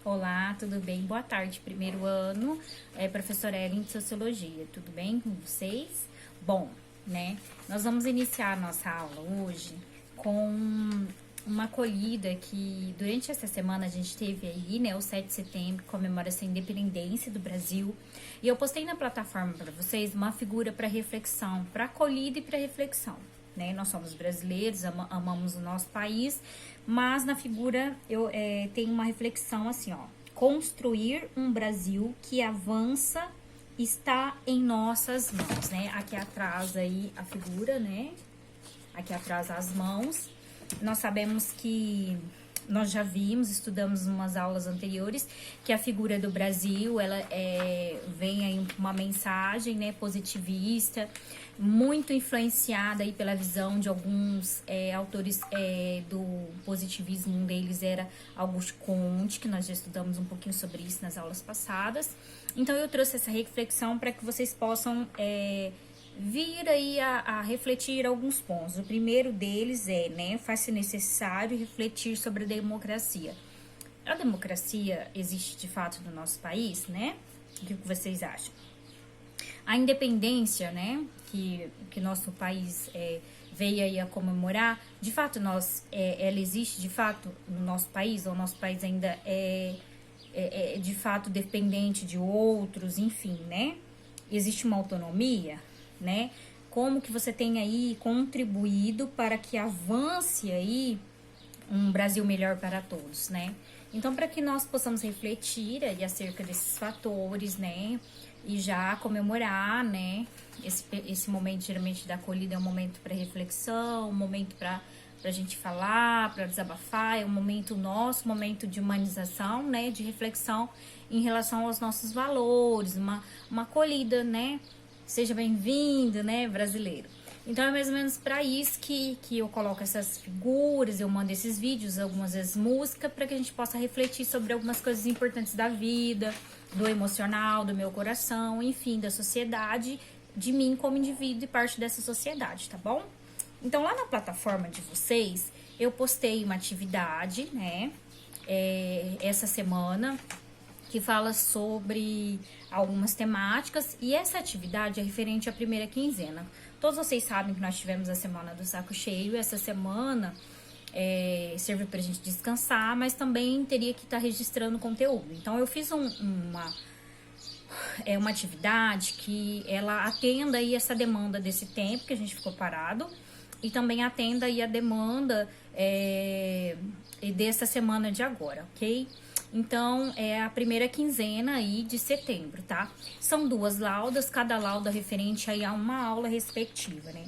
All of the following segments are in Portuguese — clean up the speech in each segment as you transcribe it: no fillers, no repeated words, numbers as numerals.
Olá, tudo bem? Boa tarde, primeiro ano, professora Ellen de Sociologia, tudo bem com vocês? Bom, né, nós vamos iniciar a nossa aula hoje com uma acolhida que durante essa semana a gente teve aí, né, o 7 de setembro, comemoração da independência do Brasil, e eu postei na plataforma para vocês uma figura para reflexão, para acolhida e para reflexão. Né? Nós somos brasileiros, amamos o nosso país, mas na figura eu tenho uma reflexão assim, ó. Construir um Brasil que avança está em nossas mãos, né? Aqui atrás aí a figura, né? Aqui atrás as mãos. Nós sabemos que nós já vimos, estudamos em umas aulas anteriores, que a figura do Brasil, ela vem aí uma mensagem, né, positivista, muito influenciada aí pela visão de alguns autores do positivismo. Um deles era Auguste Comte, que nós já estudamos um pouquinho sobre isso nas aulas passadas. Então eu trouxe essa reflexão para que vocês possam vir aí a refletir alguns pontos. O primeiro deles né, faz-se necessário refletir sobre a democracia. A democracia existe de fato no nosso país, né? O que vocês acham? A independência, né, que nosso país veio aí a comemorar, de fato ela existe de fato no nosso país, ou o nosso país ainda é de fato dependente de outros, enfim, né? Existe uma autonomia, né? Como que você tem aí contribuído para que avance aí um Brasil melhor para todos, né? Então, para que nós possamos refletir aí acerca desses fatores, né? E já comemorar, né? Esse momento, geralmente, da acolhida é um momento para reflexão, um momento para a gente falar, para desabafar, é um momento nosso, um momento de humanização, né? De reflexão em relação aos nossos valores, uma acolhida, né? Seja bem-vindo, né, brasileiro? Então, é mais ou menos para isso que eu coloco essas figuras, eu mando esses vídeos, algumas vezes música, para que a gente possa refletir sobre algumas coisas importantes da vida, do emocional, do meu coração, enfim, da sociedade, de mim como indivíduo e parte dessa sociedade, tá bom? Então, lá na plataforma de vocês, eu postei uma atividade, né, essa semana, que fala sobre algumas temáticas, e essa atividade é referente à primeira quinzena. Todos vocês sabem que nós tivemos a semana do saco cheio. Essa semana serviu pra gente descansar, mas também teria que estar registrando conteúdo. Então eu fiz uma atividade que ela atenda aí essa demanda desse tempo que a gente ficou parado, e também atenda aí a demanda dessa semana de agora, ok? Então, é a primeira quinzena aí de setembro, tá? São 2 laudas, cada lauda referente aí a uma aula respectiva, né?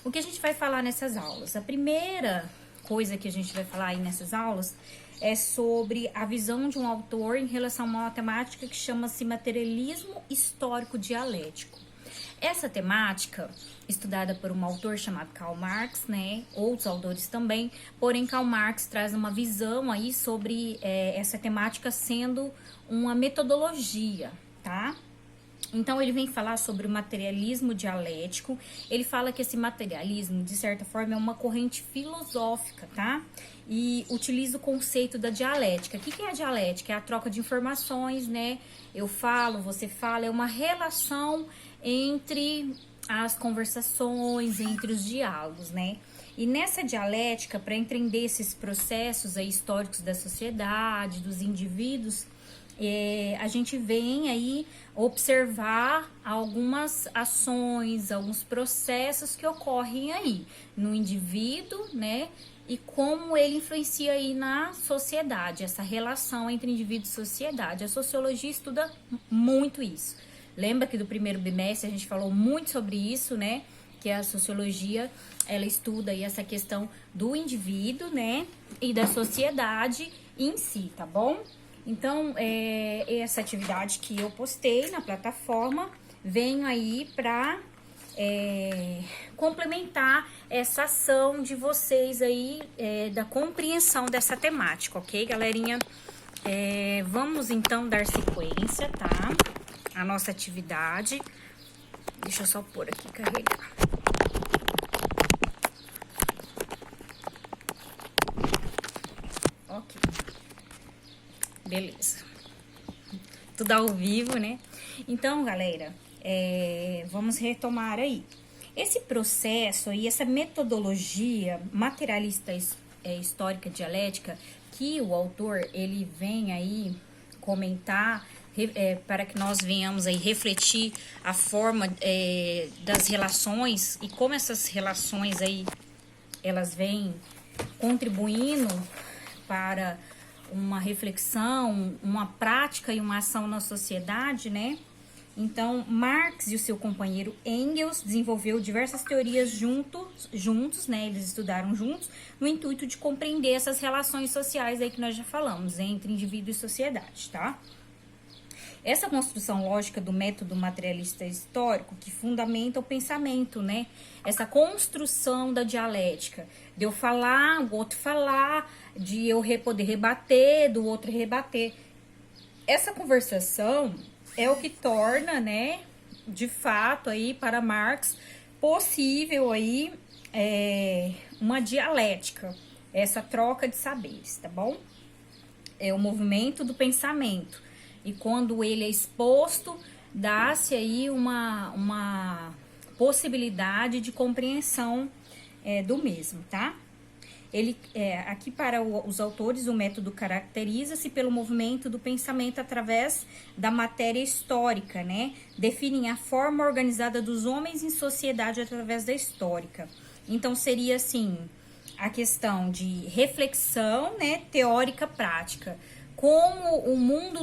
O que a gente vai falar nessas aulas? A primeira coisa que a gente vai falar aí nessas aulas é sobre a visão de um autor em relação a uma temática que chama-se materialismo histórico dialético. Essa temática, estudada por um autor chamado Karl Marx, né, outros autores também, porém Karl Marx traz uma visão aí sobre essa temática sendo uma metodologia, tá? Então ele vem falar sobre o materialismo dialético. Ele fala que esse materialismo, de certa forma, é uma corrente filosófica, tá? E utiliza o conceito da dialética. O que é a dialética? É a troca de informações, né? Eu falo, você fala, é uma relação entre as conversações, entre os diálogos, né? E nessa dialética, para entender esses processos aí históricos da sociedade, dos indivíduos, a gente vem aí observar algumas ações, alguns processos que ocorrem aí no indivíduo, né? E como ele influencia aí na sociedade, essa relação entre indivíduo e sociedade. A sociologia estuda muito isso. Lembra que do primeiro bimestre a gente falou muito sobre isso, né? Que a sociologia, ela estuda aí essa questão do indivíduo, né? E da sociedade em si, tá bom? Então, essa atividade que eu postei na plataforma, venho aí para complementar essa ação de vocês aí, da compreensão dessa temática, ok, galerinha? Vamos então dar sequência, tá? A nossa atividade. Deixa eu só pôr aqui, carregar. Ok. Beleza. Tudo ao vivo, né? Então, galera, vamos retomar aí. Esse processo aí, essa metodologia materialista histórica dialética que o autor, ele vem aí comentar, para que nós venhamos aí refletir a forma das relações e como essas relações aí, elas vêm contribuindo para uma reflexão, uma prática e uma ação na sociedade, né? Então, Marx e o seu companheiro Engels desenvolveu diversas teorias juntos, né? Eles estudaram juntos, no intuito de compreender essas relações sociais aí que nós já falamos, entre indivíduo e sociedade, tá? Essa construção lógica do método materialista histórico que fundamenta o pensamento, né? Essa construção da dialética, de eu falar, o outro falar, de eu poder rebater, do outro rebater. Essa conversação é o que torna, né, de fato aí para Marx possível aí uma dialética, essa troca de saberes, tá bom? É o movimento do pensamento. E quando ele é exposto, dá-se aí uma possibilidade de compreensão do mesmo, tá? Aqui para os autores, o método caracteriza-se pelo movimento do pensamento através da matéria histórica, né? Definem a forma organizada dos homens em sociedade através da histórica. Então, seria assim, a questão de reflexão, né, teórica prática. Como o mundo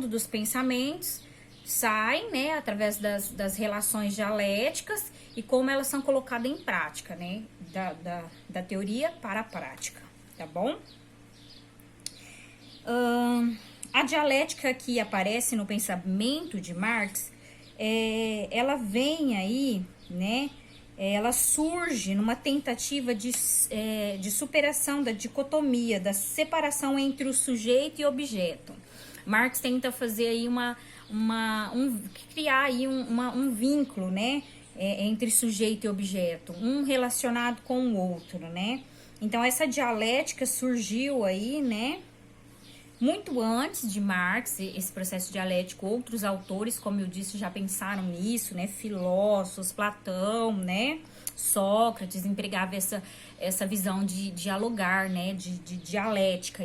dos pensamentos sai, né, através das relações dialéticas e como elas são colocadas em prática, né, da teoria para a prática, tá bom? A dialética que aparece no pensamento de Marx, ela vem aí, né, ela surge numa tentativa de superação da dicotomia, da separação entre o sujeito e objeto. Marx tenta fazer aí criar aí um vínculo, né, entre sujeito e objeto, um relacionado com o outro, né? Então, essa dialética surgiu aí, né, muito antes de Marx, esse processo dialético. Outros autores, como eu disse, já pensaram nisso, né? Filósofos, Platão, né? Sócrates empregava essa visão de dialogar, né? De dialética,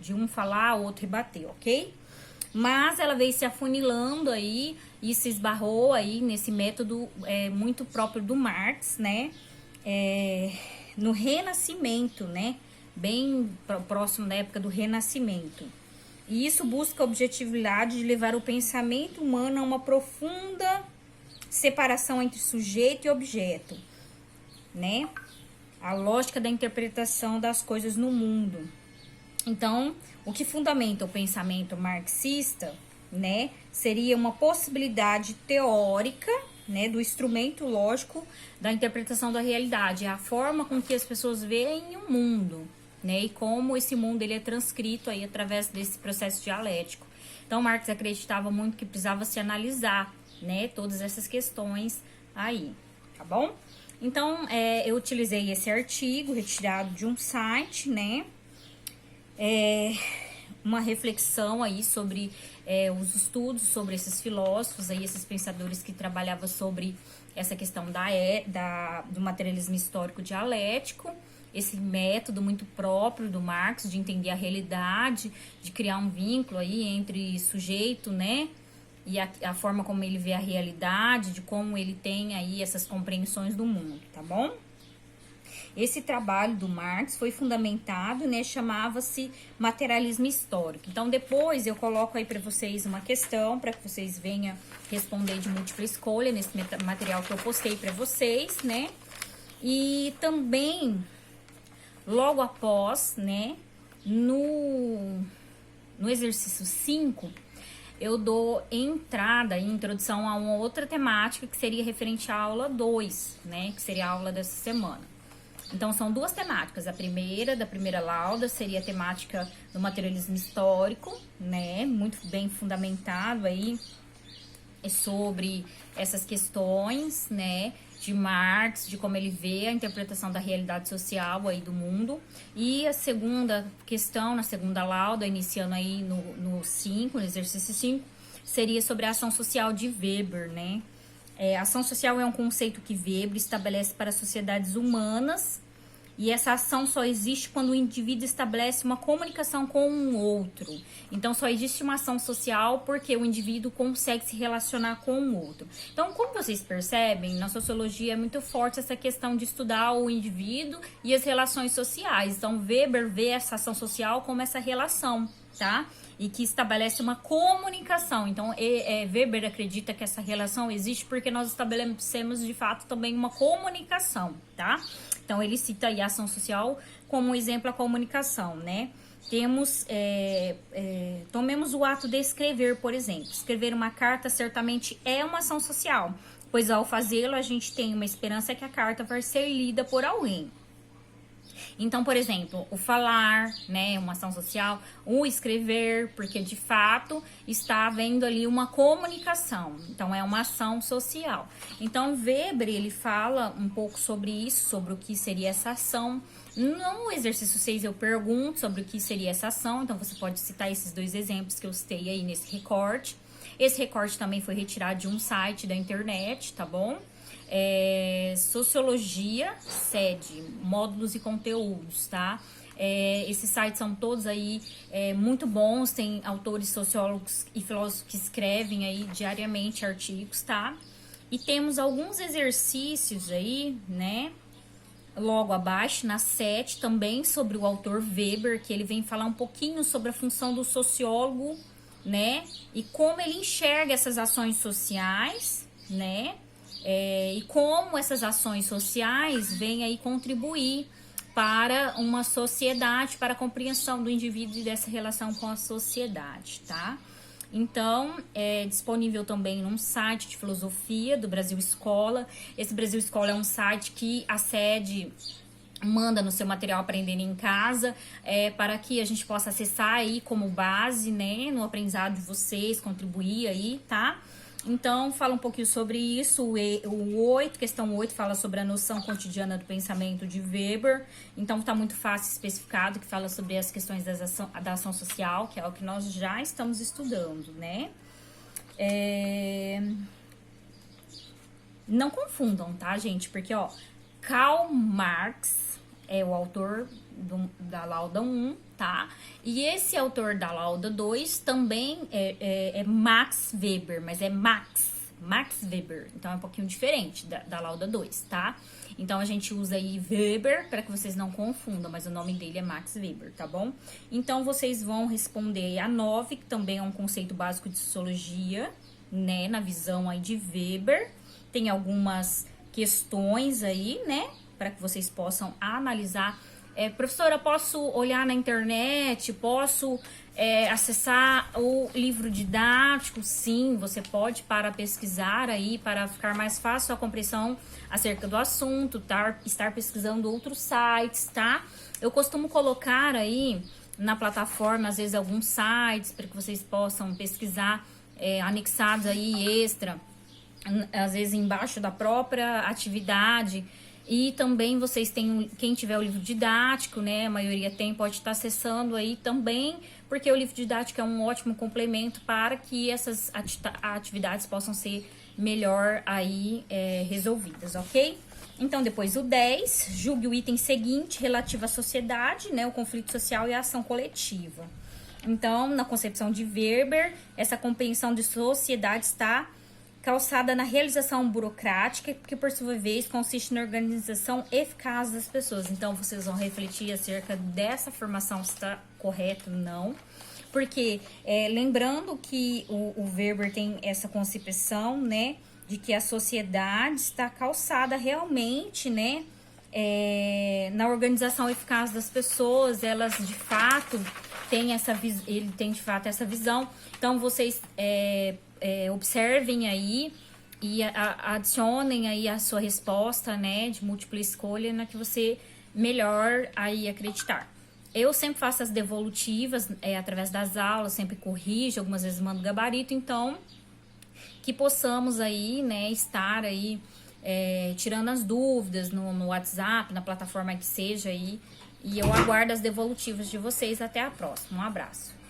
de um falar, o outro rebater, ok? Mas ela veio se afunilando aí e se esbarrou aí nesse método muito próprio do Marx, né? No Renascimento, né? Bem próximo da época do Renascimento. E isso busca a objetividade de levar o pensamento humano a uma profunda separação entre sujeito e objeto, né? A lógica da interpretação das coisas no mundo. Então, o que fundamenta o pensamento marxista, né, seria uma possibilidade teórica, né, do instrumento lógico da interpretação da realidade, a forma com que as pessoas veem o mundo, né, e como esse mundo ele é transcrito aí através desse processo dialético. Então, Marx acreditava muito que precisava se analisar, né, todas essas questões aí, tá bom? Então, eu utilizei esse artigo retirado de um site, né, uma reflexão aí sobre os estudos sobre esses filósofos, aí, esses pensadores que trabalhavam sobre essa questão do materialismo histórico dialético, esse método muito próprio do Marx de entender a realidade, de criar um vínculo aí entre sujeito, né, e a forma como ele vê a realidade, de como ele tem aí essas compreensões do mundo, tá bom? Esse trabalho do Marx foi fundamentado, né, chamava-se materialismo histórico. Então, depois eu coloco aí para vocês uma questão, para que vocês venham responder de múltipla escolha nesse material que eu postei para vocês, né? E também, logo após, né, no exercício 5, eu dou entrada e introdução a uma outra temática que seria referente à aula 2, né, que seria a aula dessa semana. Então, são duas temáticas. A primeira, da primeira lauda, seria a temática do materialismo histórico, né? Muito bem fundamentado aí sobre essas questões, né, de Marx, de como ele vê a interpretação da realidade social aí do mundo. E a segunda questão, na segunda lauda, iniciando aí no 5, no exercício 5, seria sobre a ação social de Weber, né? Ação social é um conceito que Weber estabelece para sociedades humanas, e essa ação só existe quando o indivíduo estabelece uma comunicação com um outro. Então, só existe uma ação social porque o indivíduo consegue se relacionar com o outro. Então, como vocês percebem, na sociologia é muito forte essa questão de estudar o indivíduo e as relações sociais. Então, Weber vê essa ação social como essa relação, tá? E que estabelece uma comunicação. Então, Weber acredita que essa relação existe porque nós estabelecemos, de fato, também uma comunicação, tá? Então, ele cita aí a ação social como um exemplo a comunicação, né? Tomemos o ato de escrever, por exemplo. Escrever uma carta certamente é uma ação social, pois ao fazê-lo a gente tem uma esperança que a carta vai ser lida por alguém. Então, por exemplo, o falar, né, uma ação social, o escrever, porque de fato está havendo ali uma comunicação. Então, é uma ação social. Então, Weber, ele fala um pouco sobre isso, sobre o que seria essa ação. No exercício 6 eu pergunto sobre o que seria essa ação, então você pode citar esses dois exemplos que eu citei aí nesse recorte. Esse recorte também foi retirado de um site da internet, tá bom? Sociologia, sede, módulos e conteúdos, tá? Esses sites são todos aí muito bons, tem autores sociólogos e filósofos que escrevem aí diariamente artigos, tá? E temos alguns exercícios aí, né? Logo abaixo, na 7, também sobre o autor Weber, que ele vem falar um pouquinho sobre a função do sociólogo, né? E como ele enxerga essas ações sociais, né? E como essas ações sociais vêm aí contribuir para uma sociedade, para a compreensão do indivíduo e dessa relação com a sociedade, tá? Então, é disponível também num site de filosofia do Brasil Escola. Esse Brasil Escola é um site que a sede manda no seu material Aprendendo em Casa, para que a gente possa acessar aí como base, né, no aprendizado de vocês, contribuir aí, tá? Então, fala um pouquinho sobre isso. Questão 8 fala sobre a noção cotidiana do pensamento de Weber. Então, tá muito fácil especificado, que fala sobre as questões da ação social, que é o que nós já estamos estudando, né? Não confundam, tá, gente? Porque, ó, Karl Marx é o autor da lauda 1, tá? E esse autor da lauda 2 também é Max Weber, mas é Max Weber. Então é um pouquinho diferente da lauda 2, tá? Então a gente usa aí Weber para que vocês não confundam, mas o nome dele é Max Weber, tá bom? Então vocês vão responder a 9, que também é um conceito básico de sociologia, né? Na visão aí de Weber. Tem algumas questões aí, né? Para que vocês possam analisar. Professora, posso olhar na internet? Posso acessar o livro didático? Sim, você pode, para pesquisar aí, para ficar mais fácil a compreensão acerca do assunto, estar pesquisando outros sites, tá? Eu costumo colocar aí na plataforma, às vezes, alguns sites para que vocês possam pesquisar, anexados aí extra, às vezes embaixo da própria atividade. E também vocês têm, quem tiver o livro didático, né, a maioria tem, pode estar acessando aí também, porque o livro didático é um ótimo complemento para que essas atividades possam ser melhor aí resolvidas, ok? Então, depois o 10, julgue o item seguinte relativo à sociedade, né, o conflito social e a ação coletiva. Então, na concepção de Weber, essa compreensão de sociedade está calçada na realização burocrática, que por sua vez consiste na organização eficaz das pessoas. Então, vocês vão refletir acerca dessa formação, se está correto ou não. Porque, lembrando que o Weber tem essa concepção, né, de que a sociedade está calçada realmente, né, na organização eficaz das pessoas, elas de fato têm ele tem de fato essa visão. Então, vocês observem aí e adicionem aí a sua resposta, né, de múltipla escolha, na que você melhor aí acreditar. Eu sempre faço as devolutivas através das aulas, sempre corrijo, algumas vezes mando gabarito, então que possamos aí, né, estar aí tirando as dúvidas no WhatsApp, na plataforma que seja aí. E eu aguardo as devolutivas de vocês. Até a próxima. Um abraço.